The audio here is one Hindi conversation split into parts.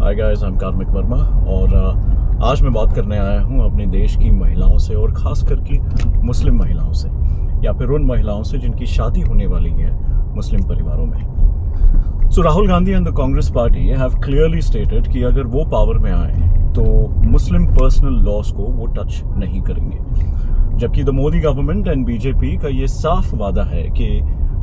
हाय गाइस, आई एम कार्मिक वर्मा और आज मैं बात करने आया हूँ अपने देश की महिलाओं से और ख़ास करके मुस्लिम महिलाओं से या फिर उन महिलाओं से जिनकी शादी होने वाली है मुस्लिम परिवारों में। So Rahul Gandhi and the Congress party have clearly stated कि अगर वो पावर में आए तो मुस्लिम पर्सनल लॉज को वो टच नहीं करेंगे, जबकि the Modi government and BJP का ये साफ वादा है कि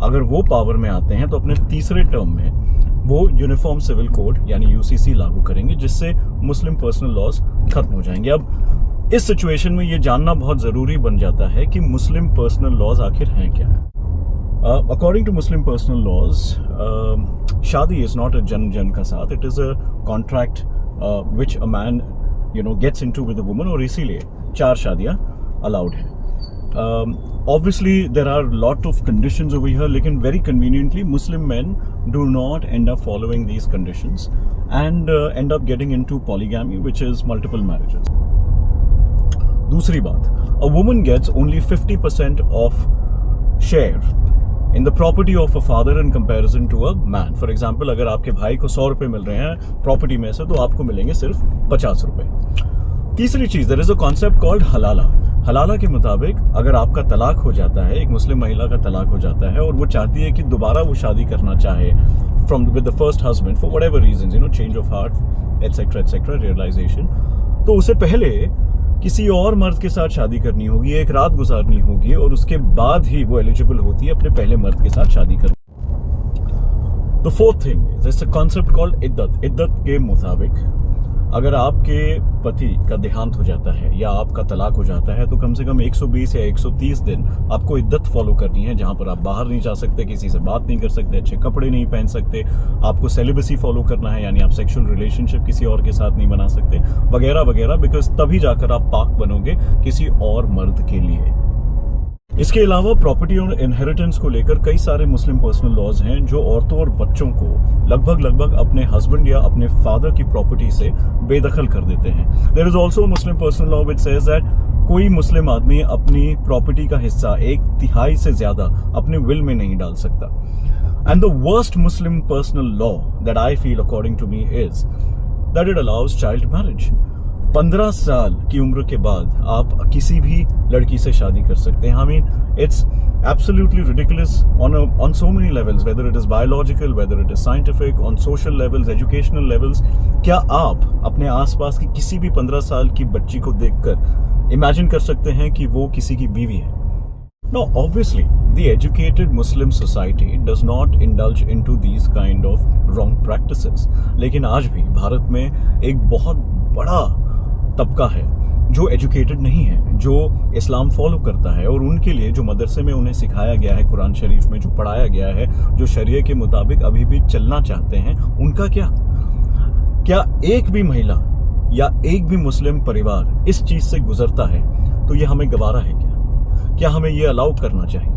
अगर वो पावर में आते हैं तो अपने तीसरे टर्म में वो यूनिफॉर्म सिविल कोड यानी यूसीसी लागू करेंगे, जिससे मुस्लिम पर्सनल लॉज खत्म हो जाएंगे। अब इस सिचुएशन में ये जानना बहुत ज़रूरी बन जाता है कि मुस्लिम पर्सनल लॉज आखिर हैं क्या। According to Muslim personal laws, शादी इज़ नॉट अ जन का साथ, it is a contract which a man gets into with a woman, और इसीलिए 4 शादियाँ अलाउड हैं। Obviously there are lot of conditions over here, लेकिन very conveniently Muslim men do not end up following these conditions and end up getting into polygamy, which is multiple marriages. दूसरी बात, a woman gets only 50% of share in the property of a father in comparison to a man. For example, अगर आपके भाई को 100 रुपए मिल रहे हैं प्रॉपर्टी में से, तो आपको मिलेंगे सिर्फ 50 रुपए। तीसरी चीज, there is a concept called हलाला। हलाला के मुताबिक अगर आपका तलाक हो जाता है, एक मुस्लिम महिला का तलाक हो जाता है और वो चाहती है कि दोबारा वो शादी करना चाहे from with the first husband for whatever reasons, change of heart etcetera realisation, तो उसे पहले किसी और मर्द के साथ शादी करनी होगी, एक रात गुजारनी होगी और उसके बाद ही वो एलिजिबल होती है अपने पहले मर्द के साथ शादी करने। The fourth thing is a concept called इद्दत। इद्दत के मुताबिक अगर आपके पति का देहांत हो जाता है या आपका तलाक हो जाता है तो कम से कम 120 या 130 दिन आपको इद्दत फॉलो करनी है, जहां पर आप बाहर नहीं जा सकते, किसी से बात नहीं कर सकते, अच्छे कपड़े नहीं पहन सकते, आपको सेलिबेसी फॉलो करना है, यानी आप सेक्सुअल रिलेशनशिप किसी और के साथ नहीं बना सकते, वगैरह वगैरह, बिकॉज तभी जाकर आप पाक बनोगे किसी और मर्द के लिए। इसके अलावा प्रॉपर्टी और इनहेरिटेंस को लेकर कई सारे मुस्लिम पर्सनल लॉज हैं जो औरतों और बच्चों को लगभग अपने हस्बैंड या अपने फादर की प्रॉपर्टी से बेदखल कर देते हैं। There is also Muslim personal law which says that कोई मुस्लिम आदमी अपनी प्रॉपर्टी का हिस्सा 1/3 से ज्यादा अपने विल में नहीं डाल सकता। And the worst Muslim personal law that I feel according to me is that it allows child marriage. 15 साल की उम्र के बाद आप किसी भी लड़की से शादी कर सकते हैं। I mean, it's absolutely ridiculous on so many levels, whether it is biological, whether it is scientific, on social levels, educational levels. क्या आप अपने आसपास की किसी भी 15 साल की बच्ची को देखकर इमेजिन कर सकते हैं कि वो किसी की बीवी है? Now, obviously, the educated Muslim society does not indulge into these kind of wrong practices. लेकिन आज भी भारत में एक बहुत बड़ा तबका है जो एजुकेटेड नहीं है, जो इस्लाम फॉलो करता है, और उनके लिए जो मदरसे में उन्हें सिखाया गया है, कुरान शरीफ में जो पढ़ाया गया है, जो शरीयत के मुताबिक अभी भी चलना चाहते हैं, उनका क्या एक भी महिला या एक भी मुस्लिम परिवार इस चीज से गुजरता है तो ये हमें गवारा है क्या हमें ये अलाउ करना चाहिए?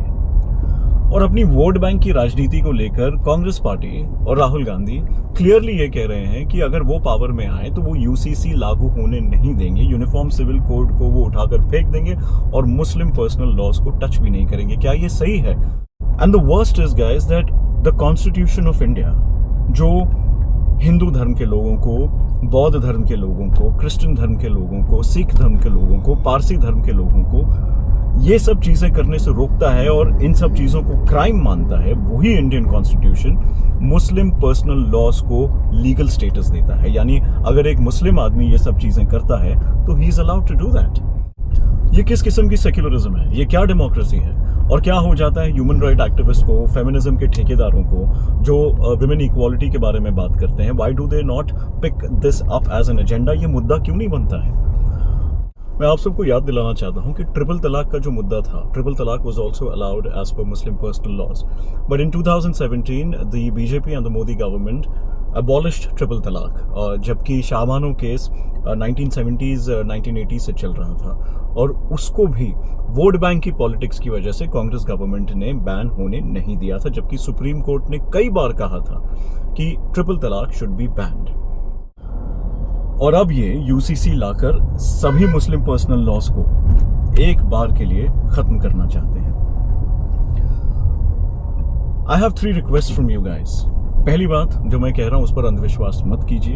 और अपनी वोट बैंक की राजनीति को लेकर कांग्रेस पार्टी और राहुल गांधी क्लियरली ये कह रहे हैं कि अगर वो पावर में आए तो वो यूसीसी लागू होने नहीं देंगे, यूनिफॉर्म सिविल कोड को वो उठाकर फेंक देंगे और मुस्लिम पर्सनल लॉज को टच भी नहीं करेंगे। क्या ये सही है? And the worst is guys that the constitution of India, जो हिंदू धर्म के लोगों को, बौद्ध धर्म के लोगों को, क्रिश्चियन धर्म के लोगों को, सिख धर्म के लोगों को, पारसी धर्म के लोगों को ये सब चीजें करने से रोकता है और इन सब चीजों को क्राइम मानता है, वही इंडियन कॉन्स्टिट्यूशन मुस्लिम पर्सनल लॉज को लीगल स्टेटस देता है। यानी अगर एक मुस्लिम आदमी ये सब चीजें करता है तो he is allowed to do that. ये किस किस्म की सेक्युलरिज्म है? ये क्या डेमोक्रेसी है? और क्या हो जाता है ह्यूमन राइट एक्टिविस्ट को, फेमिनिज्म के ठेकेदारों को, जो विमेन इक्वालिटी के बारे में बात करते हैं? Why do they not pick this up as an agenda? ये मुद्दा क्यों नहीं बनता है? मैं आप सबको याद दिलाना चाहता हूं कि ट्रिपल तलाक का जो मुद्दा था, ट्रिपल तलाक was also allowed as per Muslim personal laws, but in 2017 the BJP and the Modi government abolished triple talaq, जबकि शाहबानो केस 1970s 1980 से चल रहा था और उसको भी वोट बैंक की पॉलिटिक्स की वजह से कांग्रेस गवर्नमेंट ने बैन होने नहीं दिया था, जबकि सुप्रीम कोर्ट ने कई बार कहा था कि ट्रिपल तलाक शुड बी बैंड। और अब ये यूसीसी लाकर सभी मुस्लिम पर्सनल लॉज को एक बार के लिए खत्म करना चाहते हैं। I have 3 request from you guys. पहली बात जो मैं कह रहा हूँ उस पर अंधविश्वास मत कीजिए।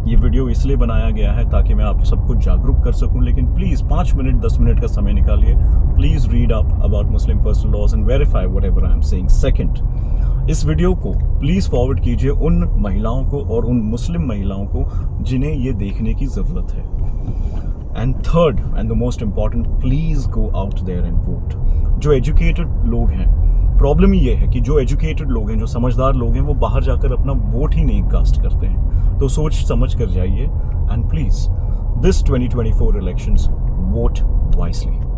ये वीडियो इसलिए बनाया गया है ताकि मैं आप सबको जागरूक कर सकूं, लेकिन प्लीज़ 5 मिनट 10 मिनट का समय निकालिए, please read up about Muslim personal laws and verify whatever I am saying. Second, इस वीडियो को प्लीज़ फॉरवर्ड कीजिए उन महिलाओं को और उन मुस्लिम महिलाओं को जिन्हें ये देखने की ज़रूरत है। And third and the most important, please go out there and vote. जो एजुकेटेड लोग हैं, प्रॉब्लम ही ये है कि जो एजुकेटेड लोग हैं, जो समझदार लोग हैं, वो बाहर जाकर अपना वोट ही नहीं कास्ट करते हैं। तो सोच समझ कर जाइए and please this 2024 elections vote wisely.